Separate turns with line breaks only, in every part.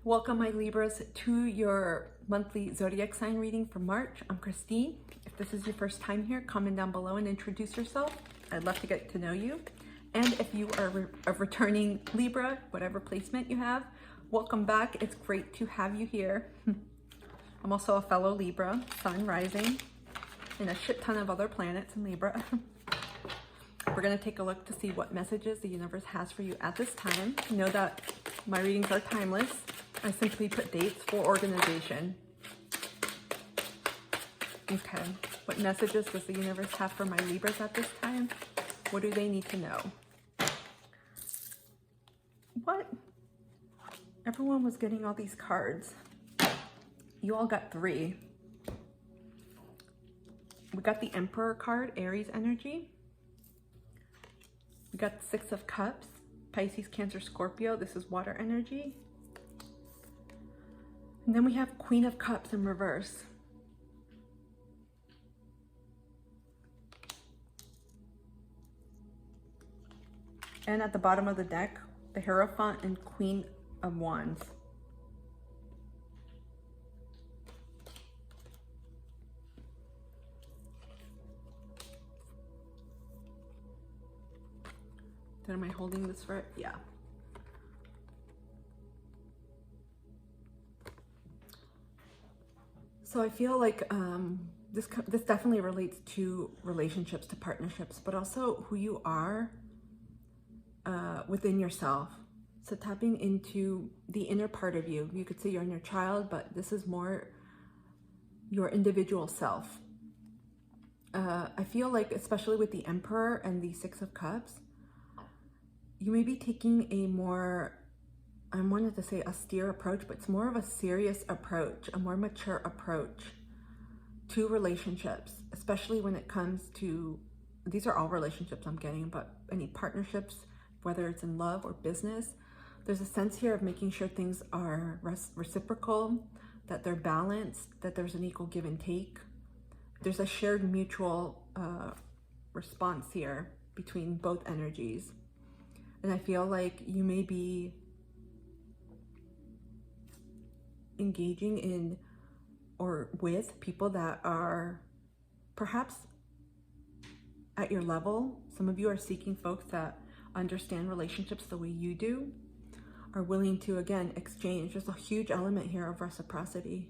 Welcome, my Libras, to your monthly zodiac sign reading for March. I'm Christine. If this is your first time here, comment down below and introduce yourself. I'd love to get to know you. And if you are a returning Libra, whatever placement you have, welcome back. It's great to have you here. I'm also a fellow Libra, Sun rising, and a shit ton of other planets in Libra. We're going to take a look to see what messages the universe has for you at this time. Know that my readings are timeless. I simply put dates for organization. Okay, what messages does the universe have for my Libras at this time? What do they need to know? What? Everyone was getting all these cards. You all got 3. We got the Emperor card, Aries Energy. We got the 6 of Cups, Pisces, Cancer, Scorpio. This is water energy. And then we have Queen of Cups in reverse. And at the bottom of the deck, the Hierophant and Queen of Wands. Am I holding this right? Yeah. So I feel like this definitely relates to relationships, to partnerships, but also who you are within yourself. So tapping into the inner part of you. You could say your inner child, but this is more your individual self. I feel like, especially with the Emperor and the 6 of Cups, you may be taking a more, I wanted to say austere approach, but it's more of a serious approach, a more mature approach to relationships, especially when it comes to, these are all relationships I'm getting, but any partnerships, whether it's in love or business, there's a sense here of making sure things are reciprocal, that they're balanced, that there's an equal give and take. There's a shared mutual response here between both energies. And I feel like you may be engaging in or with people that are perhaps at your level. Some of you are seeking folks that understand relationships the way you do, are willing to, again, exchange. There's a huge element here of reciprocity.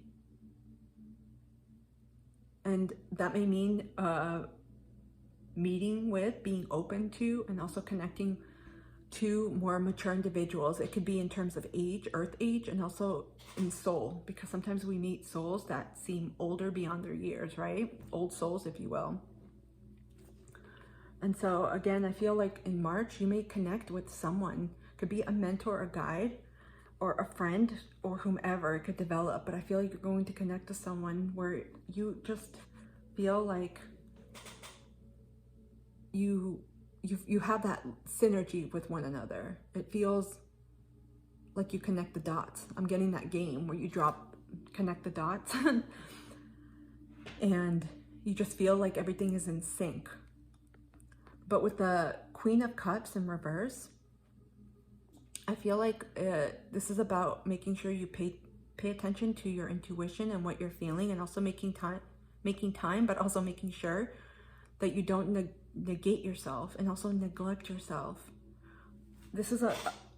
And that may mean meeting with, being open to, and also connecting to more mature individuals. It could be in terms of age, earth age, and also in soul, because sometimes we meet souls that seem older beyond their years, right? Old souls, if you will. And so again, I feel like in March, you may connect with someone. It could be a mentor, a guide, or a friend, or whomever it could develop. But I feel like you're going to connect to someone where you just feel like you have that synergy with one another. It feels like you connect the dots. I'm getting that game where you connect the dots and you just feel like everything is in sync. But with the Queen of Cups in reverse, I feel like this is about making sure you pay attention to your intuition and what you're feeling, and also making time, but also making sure that you don't negate yourself and also neglect yourself. This is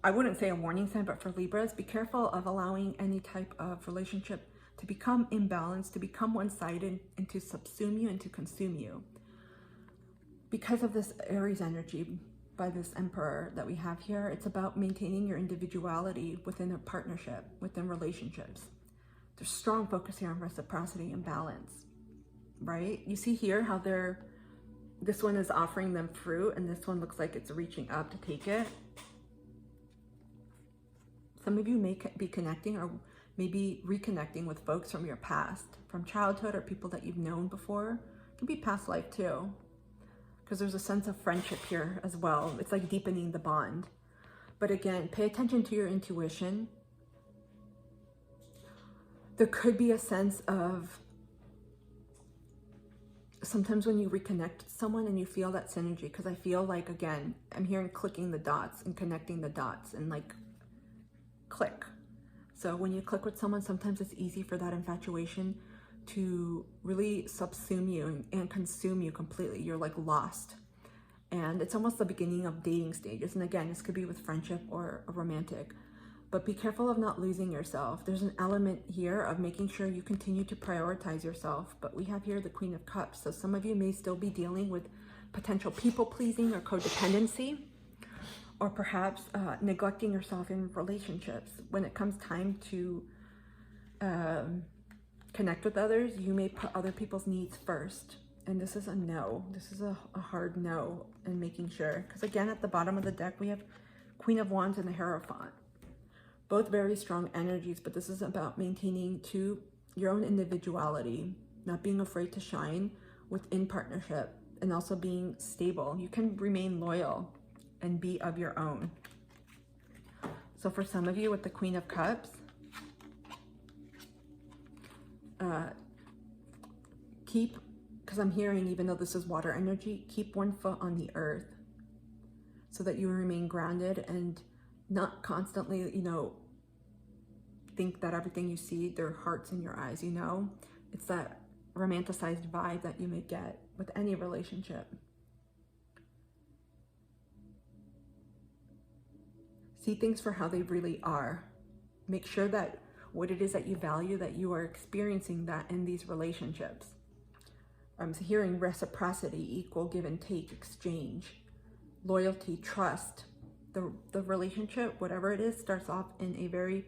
I wouldn't say a warning sign, but for Libras, be careful of allowing any type of relationship to become imbalanced, to become one-sided, and to subsume you and to consume you. Because of this Aries energy by this Emperor that we have here, it's about maintaining your individuality within a partnership, within relationships. There's strong focus here on reciprocity and balance, right? You see here how this one is offering them fruit, and this one looks like it's reaching up to take it. Some of you may be connecting or maybe reconnecting with folks from your past, from childhood, or people that you've known before. It can be past life too, because there's a sense of friendship here as well. It's like deepening the bond. But again, pay attention to your intuition. There could be a sense of, sometimes when you reconnect with someone and you feel that synergy, because I feel like, again, I'm hearing clicking the dots and connecting the dots and like click. So when you click with someone, sometimes it's easy for that infatuation to really subsume you and consume you completely. You're like lost. And it's almost the beginning of dating stages. And again, this could be with friendship or a romantic. But be careful of not losing yourself. There's an element here of making sure you continue to prioritize yourself. But we have here the Queen of Cups. So some of you may still be dealing with potential people-pleasing or codependency, or perhaps neglecting yourself in relationships. When it comes time to connect with others, you may put other people's needs first. And this is a no. This is a hard no, and making sure. Because again, at the bottom of the deck, we have Queen of Wands and the Hierophant. Both very strong energies, but this is about maintaining your own individuality, not being afraid to shine within partnership, and also being stable. You can remain loyal and be of your own. So for some of you with the Queen of Cups, because I'm hearing, even though this is water energy, keep one foot on the earth so that you remain grounded and not constantly, think that everything you see, their hearts in your eyes, It's that romanticized vibe that you may get with any relationship. See things for how they really are. Make sure that what it is that you value, that you are experiencing that in these relationships. I'm hearing reciprocity, equal give and take, exchange, loyalty, trust. The relationship, whatever it is, starts off in a very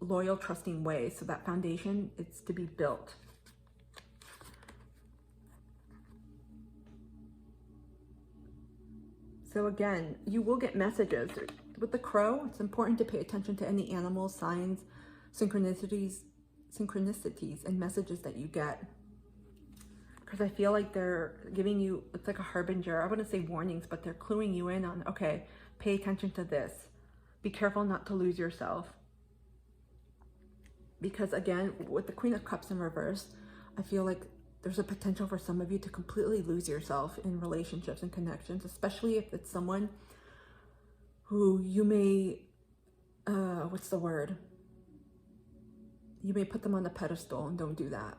loyal, trusting way. So that foundation, it's to be built. So again, you will get messages. With the crow, it's important to pay attention to any animals, signs, synchronicities, and messages that you get. Because I feel like they're giving you, it's like a harbinger. I wouldn't say warnings, but they're cluing you in on, okay, pay attention to this. Be careful not to lose yourself. Because again, with the Queen of Cups in reverse, I feel like there's a potential for some of you to completely lose yourself in relationships and connections, especially if it's someone who you may, what's the word? You may put them on the pedestal, and don't do that.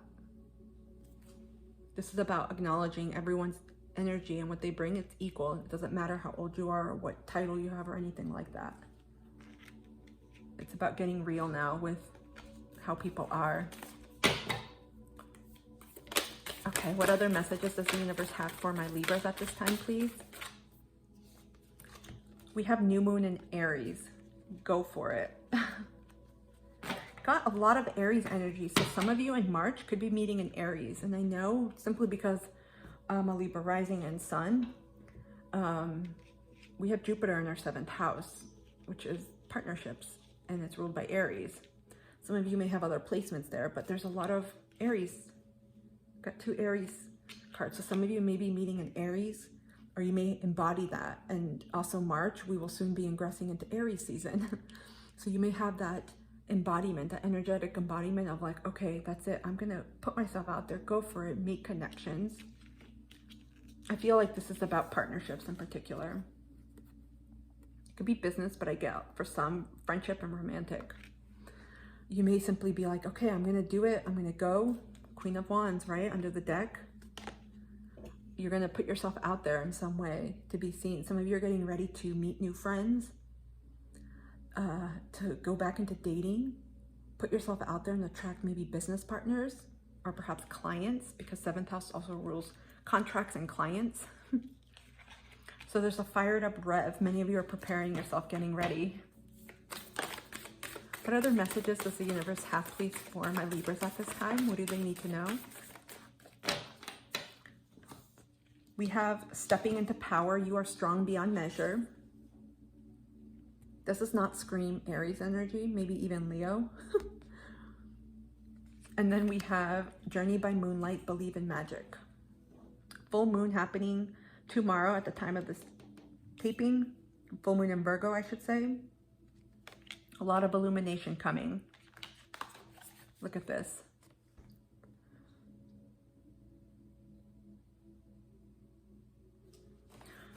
This is about acknowledging everyone's energy and what they bring. It's equal. It doesn't matter how old you are or what title you have or anything like that. It's about getting real now with how people are. Okay, what other messages does the universe have for my Libras at this time, please? We have new moon in Aries. Go for it. Got a lot of Aries energy. So some of you in March could be meeting in Aries. And I know simply because I'm a Libra rising and sun, we have Jupiter in our 7th house, which is partnerships, and it's ruled by Aries. Some of you may have other placements there, but there's a lot of Aries. Got 2 Aries cards. So some of you may be meeting in Aries, or you may embody that. And also March, we will soon be ingressing into Aries season. So you may have that embodiment, that energetic embodiment of like, okay, that's it. I'm going to put myself out there, go for it, make connections. I feel like this is about partnerships in particular. It could be business, but I get for some friendship and romantic. You may simply be like, okay, I'm going to do it. I'm going to go. Queen of Wands, right? Under the deck. You're going to put yourself out there in some way to be seen. Some of you are getting ready to meet new friends, to go back into dating, put yourself out there and attract maybe business partners or perhaps clients, because 7th house also rules contracts and clients. So there's a fired up rev. Many of you are preparing yourself, getting ready. What other messages does the universe have, please, for my Libras at this time? What do they need to know? We have stepping into power. You are strong beyond measure. This does not scream Aries energy, maybe even Leo. And then we have Journey by Moonlight, Believe in Magic. Full moon happening tomorrow at the time of this taping. Full moon in Virgo, I should say. A lot of illumination coming. Look at this.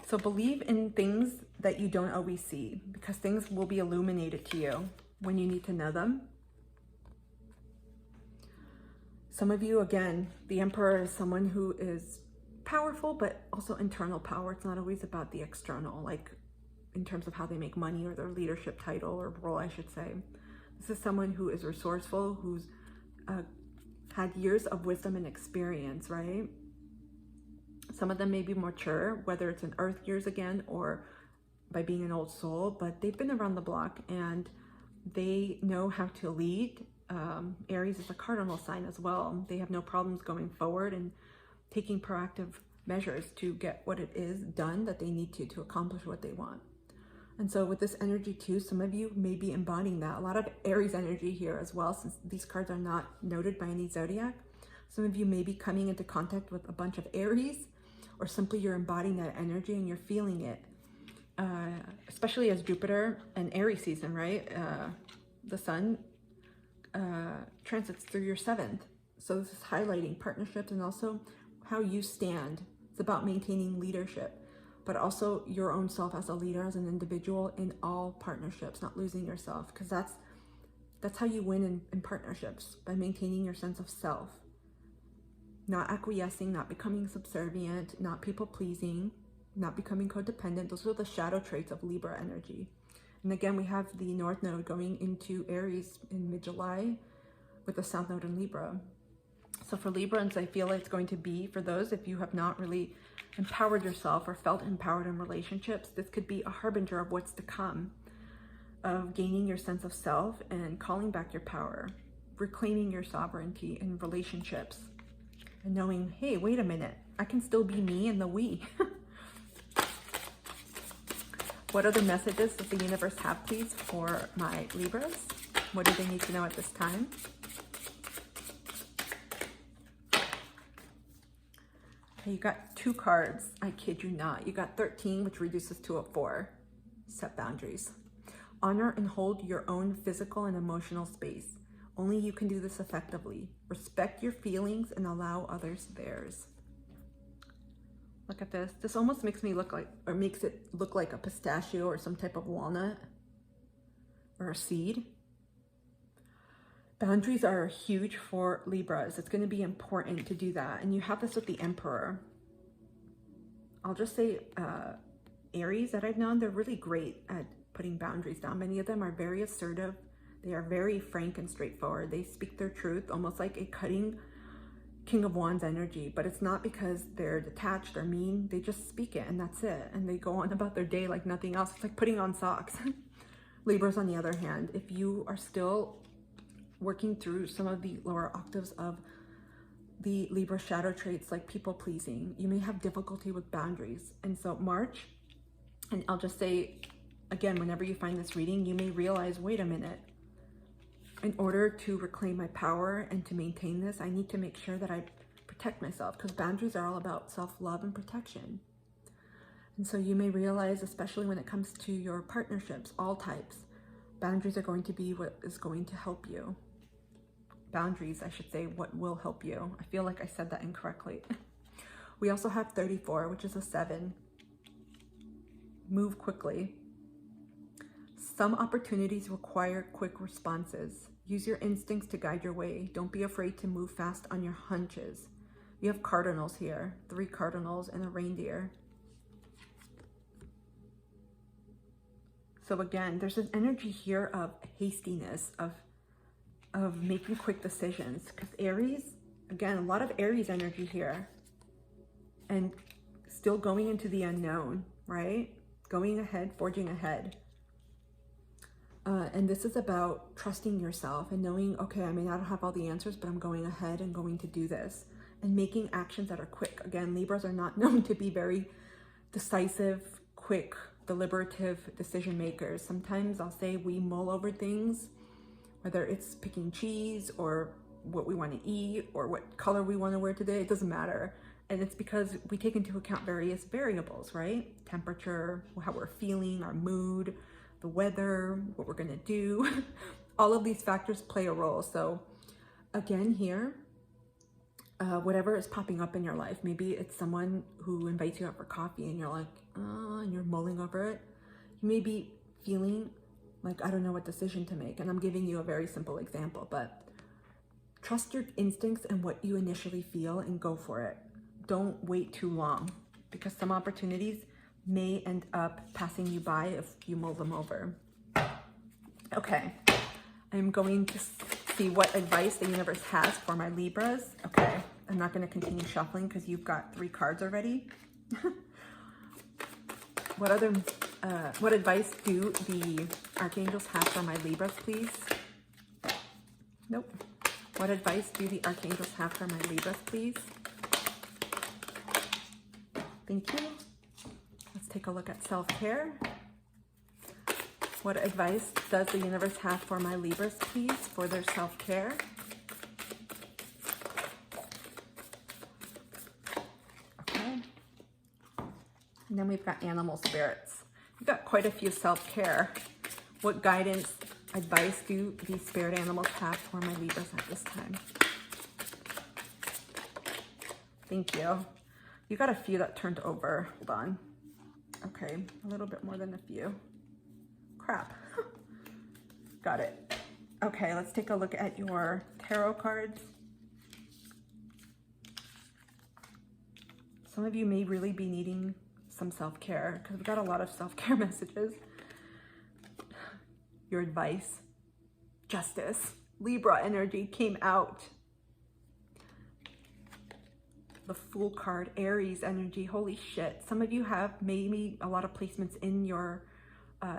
So believe in things that you don't always see, because things will be illuminated to you when you need to know them. Some of you, again, the Emperor is someone who is powerful, but also internal power. It's not always about the external, like in terms of how they make money or their leadership title or role, I should say. This is someone who is resourceful, who's had years of wisdom and experience, right? Some of them may be mature, whether it's in earth years again or by being an old soul, but they've been around the block and they know how to lead. Aries is a cardinal sign as well. They have no problems going forward and taking proactive measures to get what it is done that they need to accomplish what they want. And so with this energy too, some of you may be embodying that. A lot of Aries energy here as well, since these cards are not noted by any zodiac. Some of you may be coming into contact with a bunch of Aries, or simply you're embodying that energy and you're feeling it. Especially as Jupiter and Aries season, right? The sun transits through your 7th. So this is highlighting partnerships and also how you stand. It's about maintaining leadership, but also your own self as a leader, as an individual in all partnerships, not losing yourself, because that's how you win in partnerships, by maintaining your sense of self, not acquiescing, not becoming subservient, not people pleasing, not becoming codependent. Those are the shadow traits of Libra energy. And again, we have the North Node going into Aries in mid-July with the South Node in Libra. So for Librans, I feel like it's going to be, for those, if you have not really empowered yourself or felt empowered in relationships, this could be a harbinger of what's to come, of gaining your sense of self and calling back your power, reclaiming your sovereignty in relationships, and knowing, hey, wait a minute, I can still be me and the we. What other messages does the universe have, please, for my Libras? What do they need to know at this time? Okay, you got 2 cards. I kid you not. You got 13, which reduces to a 4. Set boundaries. Honor and hold your own physical and emotional space. Only you can do this effectively. Respect your feelings and allow others theirs. Look at this. This almost makes me look like, or makes it look like a pistachio or some type of walnut or a seed. Boundaries are huge for Libras. It's going to be important to do that. And you have this with the Emperor. I'll just say Aries that I've known, they're really great at putting boundaries down. Many of them are very assertive. They are very frank and straightforward. They speak their truth, almost like a cutting King of Wands energy, but it's not because they're detached or mean. They just speak it and that's it. And they go on about their day like nothing else. It's like putting on socks. Libras, on the other hand, if you are still working through some of the lower octaves of the Libra shadow traits like people pleasing, you may have difficulty with boundaries. And so March, and I'll just say again, whenever you find this reading, you may realize, wait a minute, in order to reclaim my power and to maintain this, I need to make sure that I protect myself, because boundaries are all about self-love and protection. And so you may realize, especially when it comes to your partnerships, all types, boundaries are going to be what is going to help you. Boundaries, I should say, what will help you. I feel like I said that incorrectly. We also have 34, which is a 7. Move quickly. Some opportunities require quick responses. Use your instincts to guide your way. Don't be afraid to move fast on your hunches. You have cardinals here, 3 cardinals and a reindeer. So again, there's an energy here of hastiness, of making quick decisions. Because Aries, again, a lot of Aries energy here. And still going into the unknown, right? Going ahead, forging ahead. And this is about trusting yourself and knowing, okay, I may not have all the answers, but I'm going ahead and going to do this. And making actions that are quick. Again, Libras are not known to be very decisive, quick, deliberative decision makers. Sometimes I'll say we mull over things, whether it's picking cheese or what we want to eat or what color we want to wear today, it doesn't matter. And it's because we take into account various variables, right? Temperature, how we're feeling, our mood, the weather, what we're gonna do. All of these factors play a role. So again here, whatever is popping up in your life, maybe it's someone who invites you out for coffee and you're like, oh, and you're mulling over it. You may be feeling like, I don't know what decision to make. And I'm giving you a very simple example, but Trust your instincts and what you initially feel and go for it. Don't wait too long, because some opportunities may end up passing you by if you mull them over. Okay, I'm going to see what advice the universe has for my Libras. Okay, I'm not going to continue shuffling because you've got 3 cards already. What advice do the archangels have for my Libras, please? Nope. What advice do the archangels have for my Libras, please? Thank you. Let's take a look at self-care. What advice does the universe have for my Libras, please, for their self-care? Okay. And then we've got animal spirits. We've got quite a few self-care. What guidance, advice do these spirit animals have for my Libras at this time? Thank you. You got a few that turned over. Hold on. Okay, a little bit more than a few. Crap. Got it. Okay, let's take a look at your tarot cards. Some of you may really be needing some self-care because we've got a lot of self-care messages. Your advice. Justice. Libra energy came out. The Fool card. Aries energy. Holy shit. Some of you have maybe a lot of placements in your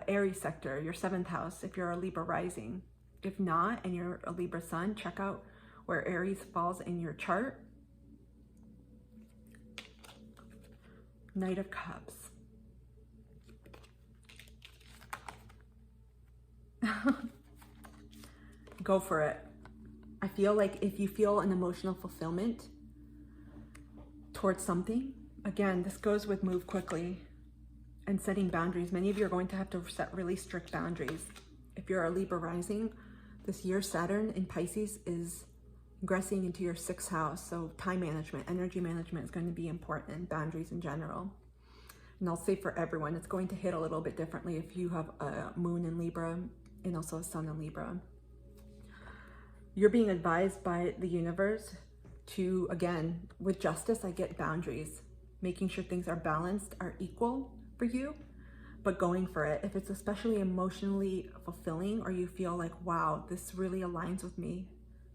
Aries sector, your 7th house, if you're a Libra rising. If not, and you're a Libra sun, check out where Aries falls in your chart. Knight of Cups. Go for it. I feel like if you feel an emotional fulfillment towards something, again, this goes with move quickly and setting boundaries. Many of you are going to have to set really strict boundaries. If you're a Libra rising, this year Saturn in Pisces is ingressing into your 6th house. So time management, energy management is going to be important, boundaries in general. And I'll say for everyone, it's going to hit a little bit differently if you have a moon in Libra and also a sun in Libra. You're being advised by the universe to, again, with justice, I get boundaries, making sure things are balanced, are equal for you, but going for it. If it's especially emotionally fulfilling or you feel like, wow, this really aligns with me,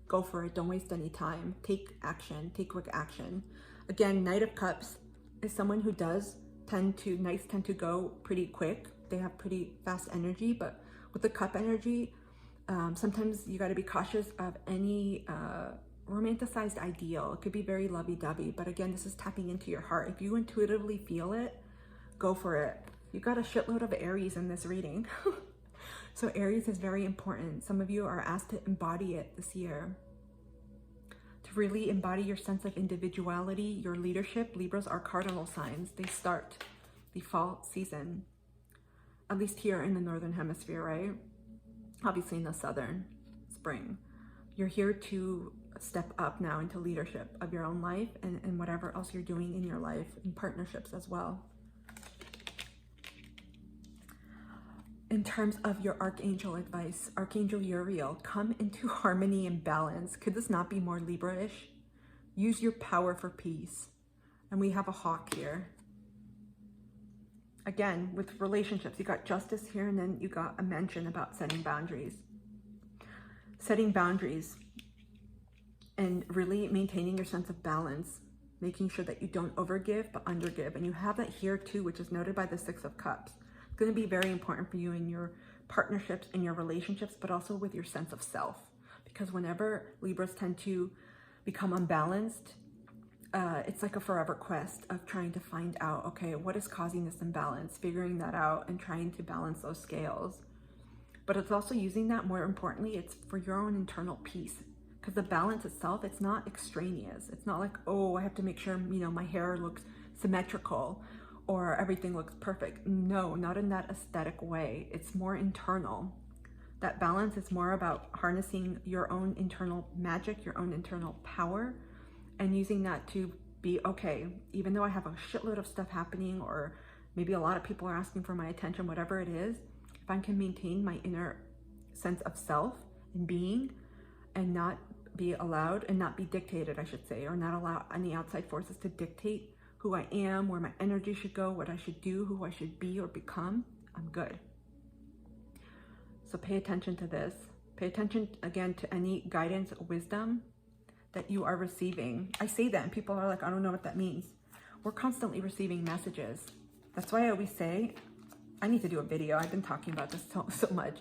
go for it. Don't waste any time. Take action. Take quick action. Again, Knight of Cups is someone who does Knights tend to go pretty quick. They have pretty fast energy, but with the cup energy, sometimes you got to be cautious of any romanticized ideal. It could be very lovey-dovey, but again, this is tapping into your heart. If you intuitively feel it, go for it. You got a shitload of Aries in this reading. So Aries is very important. Some of you are asked to embody it this year. To really embody your sense of individuality, your leadership. Libras are cardinal signs. They start the fall season, at least here in the Northern Hemisphere, right? Obviously in the Southern, spring. You're here to step up now into leadership of your own life and whatever else you're doing in your life, in partnerships as well. In terms of your Archangel advice, Archangel Uriel, come into harmony and balance. Could this not be more Libra-ish? Use your power for peace. And we have a hawk here. Again, with relationships, you got justice here, and then you got a mention about setting boundaries. Setting boundaries and really maintaining your sense of balance, making sure that you don't overgive but undergive. And you have that here too, which is noted by the 6 of Cups. It's going to be very important for you in your partnerships, in your relationships, but also with your sense of self. Because whenever Libras tend to become unbalanced, it's like a forever quest of trying to find out, okay, what is causing this imbalance, figuring that out and trying to balance those scales. But it's also using that, more importantly, it's for your own internal peace. Because the balance itself, it's not extraneous. It's not like, oh, I have to make sure, my hair looks symmetrical or everything looks perfect. No, not in that aesthetic way. It's more internal. That balance is more about harnessing your own internal magic, your own internal power, and using that to be, okay, even though I have a shitload of stuff happening, or maybe a lot of people are asking for my attention, whatever it is, if I can maintain my inner sense of self and being and not be allowed and not be dictated, I should say, or not allow any outside forces to dictate who I am, where my energy should go, what I should do, who I should be or become. I'm good. So pay attention to this. Pay attention again to any guidance, wisdom that you are receiving. I say that and people are like, I don't know what that means. We're constantly receiving messages. That's why I always say, I need to do a video. I've been talking about this so much.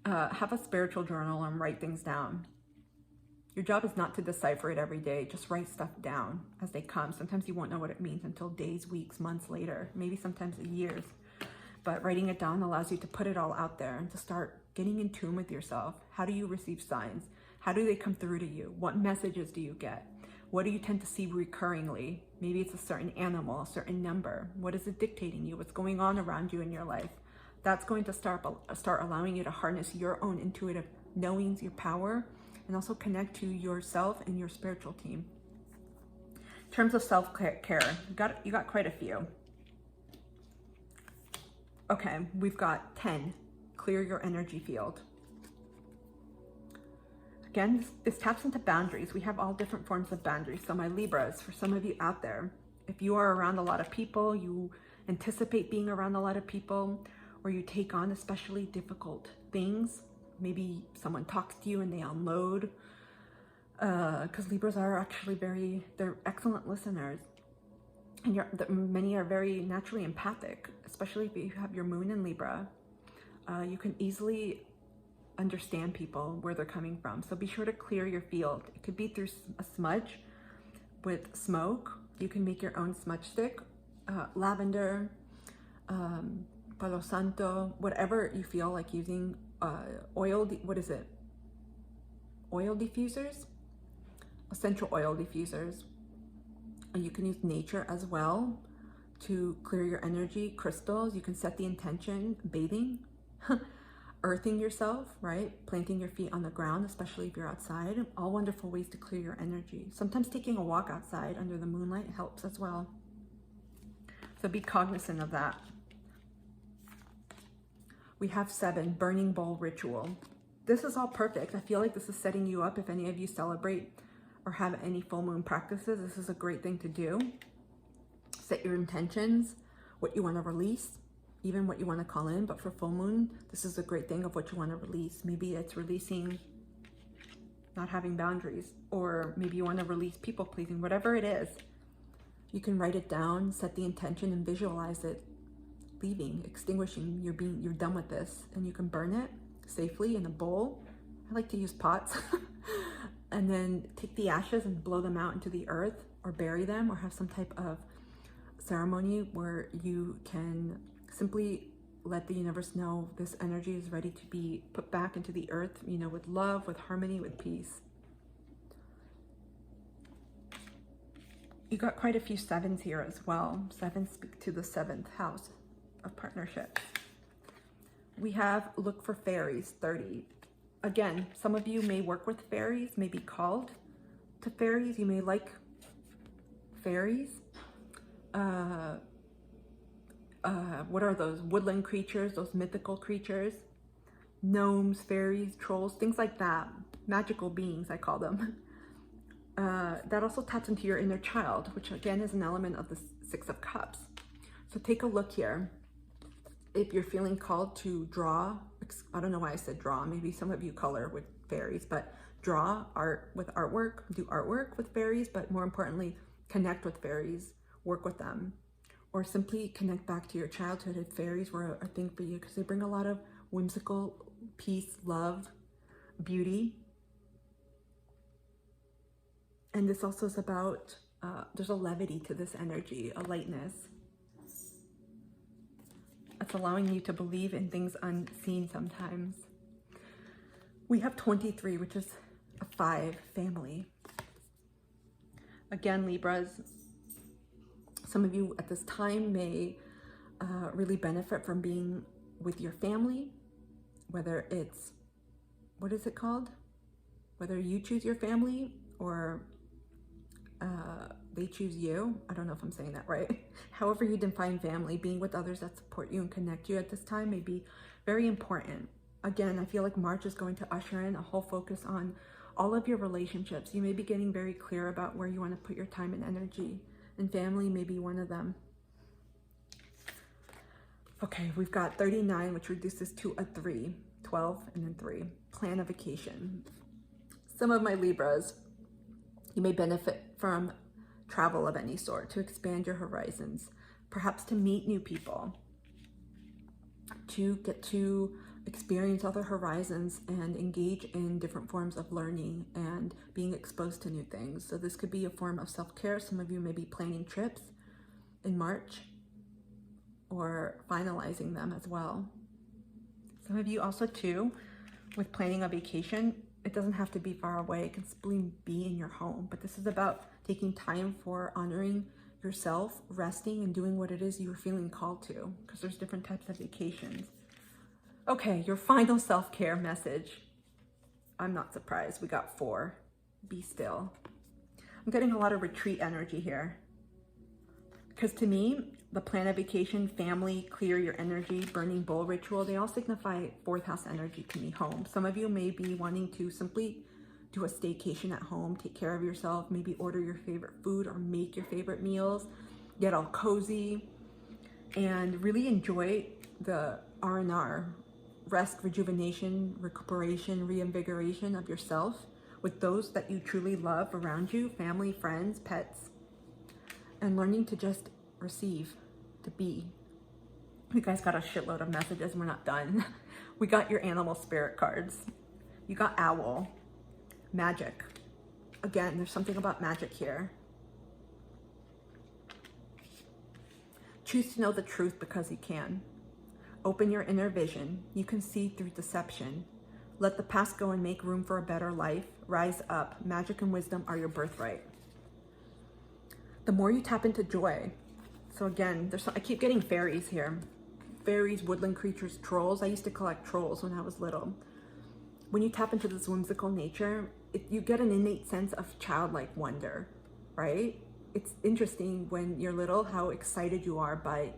Have a spiritual journal and write things down. Your job is not to decipher it every day. Just write stuff down as they come. Sometimes you won't know what it means until days, weeks, months later, maybe sometimes years. But writing it down allows you to put it all out there and to start getting in tune with yourself. How do you receive signs? How do they come through to you? What messages do you get? What do you tend to see recurringly? Maybe it's a certain animal, a certain number. What is it dictating you? What's going on around you in your life? That's going to start allowing you to harness your own intuitive knowings, your power, and also connect to yourself and your spiritual team. In terms of self-care, you got quite a few. Okay, we've got 10. Clear your energy field. Again, this taps into boundaries. We have all different forms of boundaries. So my Libras, for some of you out there, if you are around a lot of people, you anticipate being around a lot of people, or you take on especially difficult things, maybe someone talks to you and they unload, because Libras are actually they're excellent listeners. And many are very naturally empathic, especially if you have your moon in Libra. You can easily understand people, where they're coming from. So be sure to clear your field. It could be through a smudge with smoke. You can make your own smudge stick, lavender, Palo Santo, whatever you feel like using, oil diffusers? Essential oil diffusers. And you can use nature as well to clear your energy. Crystals, you can set the intention, bathing, earthing yourself, right? Planting your feet on the ground, especially if you're outside. All wonderful ways to clear your energy. Sometimes taking a walk outside under the moonlight helps as well. So be cognizant of that. We have 7, burning bowl ritual. This is all perfect. I feel like this is setting you up. If any of you celebrate or have any full moon practices, this is a great thing to do. Set your intentions, what you want to release, even what you want to call in. But for full moon, this is a great thing of what you want to release. Maybe it's releasing not having boundaries, or maybe you want to release people pleasing, whatever it is. You can write it down, set the intention, and visualize it leaving, extinguishing. You're done with this, and you can burn it safely in a bowl. I like to use pots. And then take the ashes and blow them out into the earth, or bury them, or have some type of ceremony where you can simply let the universe know this energy is ready to be put back into the earth, you know, with love, with harmony, with peace. You got quite a few 7s here as well. 7s speak to the 7th house of partnerships. We have look for fairies, 30. Again, some of you may work with fairies, may be called to fairies. You may like fairies. What are those? Woodland creatures, those mythical creatures. Gnomes, fairies, trolls, things like that. Magical beings, I call them. That also taps into your inner child, which again is an element of the 6 of Cups. So take a look here. If you're feeling called to draw, I don't know why I said draw, maybe some of you color with fairies, but draw art with artwork, do artwork with fairies, but more importantly, connect with fairies, work with them, or simply connect back to your childhood if fairies were a thing for you, because they bring a lot of whimsical peace, love, beauty. And this also is about, there's a levity to this energy, a lightness. It's allowing you to believe in things unseen sometimes. We have 23, which is a 5, family. Again, Libras, some of you at this time may really benefit from being with your family, whether it's, what is it called? Whether you choose your family or they choose you. I don't know if I'm saying that right. However you define family, being with others that support you and connect you at this time may be very important. Again, I feel like March is going to usher in a whole focus on all of your relationships. You may be getting very clear about where you want to put your time and energy, and family may be one of them. Okay, we've got 39, which reduces to a 3, 12, and then 3. Plan a vacation. Some of my Libras, you may benefit from travel of any sort to expand your horizons, perhaps to meet new people, to get to experience other horizons and engage in different forms of learning and being exposed to new things. So this could be a form of self-care. Some of you may be planning trips in March or finalizing them as well. Some of you also too, with planning a vacation, it doesn't have to be far away. It can simply be in your home, but this is about taking time for honoring yourself, resting, and doing what it is you're feeling called to, because there's different types of vacations. Okay, your final self-care message. I'm not surprised. We got 4. Be still. I'm getting a lot of retreat energy here. Because to me, the plan a vacation, family, clear your energy, burning bowl ritual, they all signify 4th house energy to me, home. Some of you may be wanting to simply do a staycation at home, take care of yourself, maybe order your favorite food or make your favorite meals, get all cozy, and really enjoy the R&R, rest, rejuvenation, recuperation, reinvigoration of yourself with those that you truly love around you, family, friends, pets, and learning to just receive, to be. You guys got a shitload of messages. We're not done. We got your animal spirit cards. You got owl, magic. Again, there's something about magic here. Choose to know the truth because you can. Open your inner vision. You can see through deception. Let the past go and make room for a better life. Rise up. Magic and wisdom are your birthright. The more you tap into joy. So again, I keep getting fairies here. Fairies, woodland creatures, trolls. I used to collect trolls when I was little. When you tap into this whimsical nature, you get an innate sense of childlike wonder, right? It's interesting when you're little how excited you are by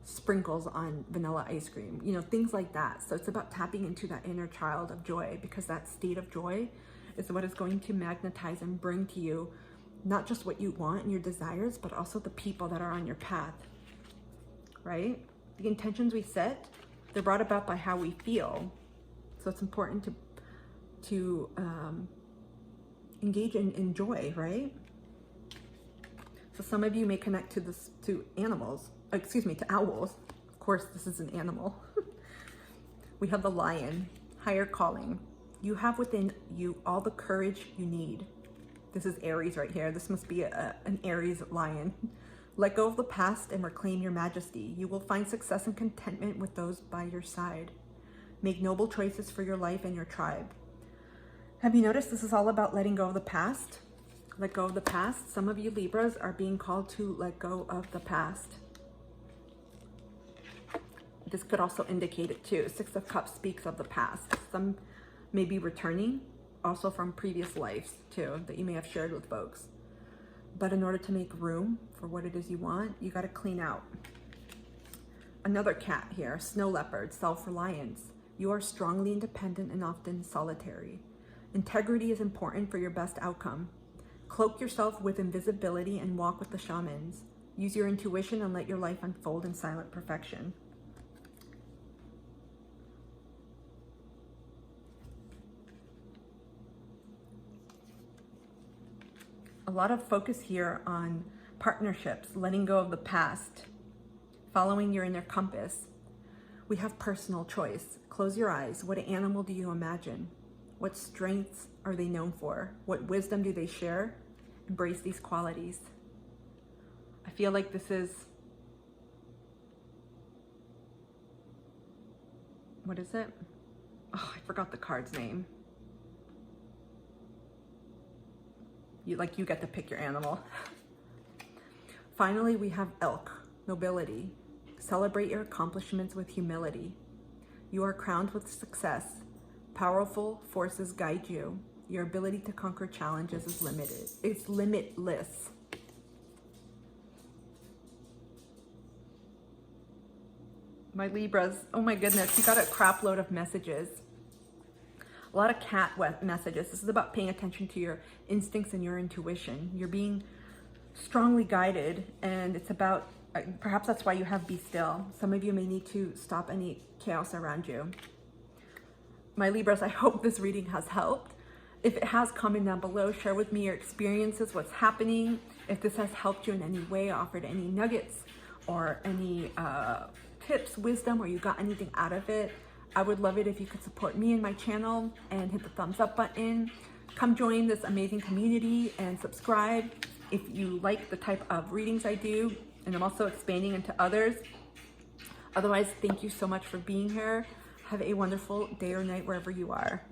sprinkles on vanilla ice cream, you know, things like that. So it's about tapping into that inner child of joy, because that state of joy is what is going to magnetize and bring to you not just what you want and your desires, but also the people that are on your path, right? The intentions we set, they're brought about by how we feel. So it's important to engage in joy, right? So some of you may connect to animals, to owls. Of course, this is an animal. We have the lion, higher calling. You have within you all the courage you need. This is Aries right here. This must be an Aries lion. Let go of the past and reclaim your majesty. You will find success and contentment with those by your side. Make noble choices for your life and your tribe. Have you noticed this is all about letting go of the past? Let go of the past. Some of you Libras are being called to let go of the past. This could also indicate it too. 6 of Cups speaks of the past. Some may be returning, also from previous lives too, that you may have shared with folks. But in order to make room for what it is you want, you got to clean out. Another cat here, snow leopard, self-reliance. You are strongly independent and often solitary. Integrity is important for your best outcome. Cloak yourself with invisibility and walk with the shamans. Use your intuition and let your life unfold in silent perfection. A lot of focus here on partnerships, letting go of the past, following your inner compass. We have personal choice. Close your eyes. What animal do you imagine? What strengths are they known for? What wisdom do they share? Embrace these qualities. I feel like this is, what is it? Oh, I forgot the card's name. You get to pick your animal. Finally, we have elk, nobility. Celebrate your accomplishments with humility. You are crowned with success. Powerful forces guide you. Your ability to conquer challenges is limited. It's limitless. My Libras, oh my goodness, you got a crap load of messages. A lot of cat messages. This is about paying attention to your instincts and your intuition. You're being strongly guided, and it's about, perhaps that's why you have be still. Some of you may need to stop any chaos around you. My Libras, I hope this reading has helped. If it has, comment down below. Share with me your experiences, what's happening. If this has helped you in any way, offered any nuggets or any tips, wisdom, or you got anything out of it, I would love it if you could support me and my channel and hit the thumbs up button. Come join this amazing community and subscribe if you like the type of readings I do. And I'm also expanding into others. Otherwise, thank you so much for being here. Have a wonderful day or night wherever you are.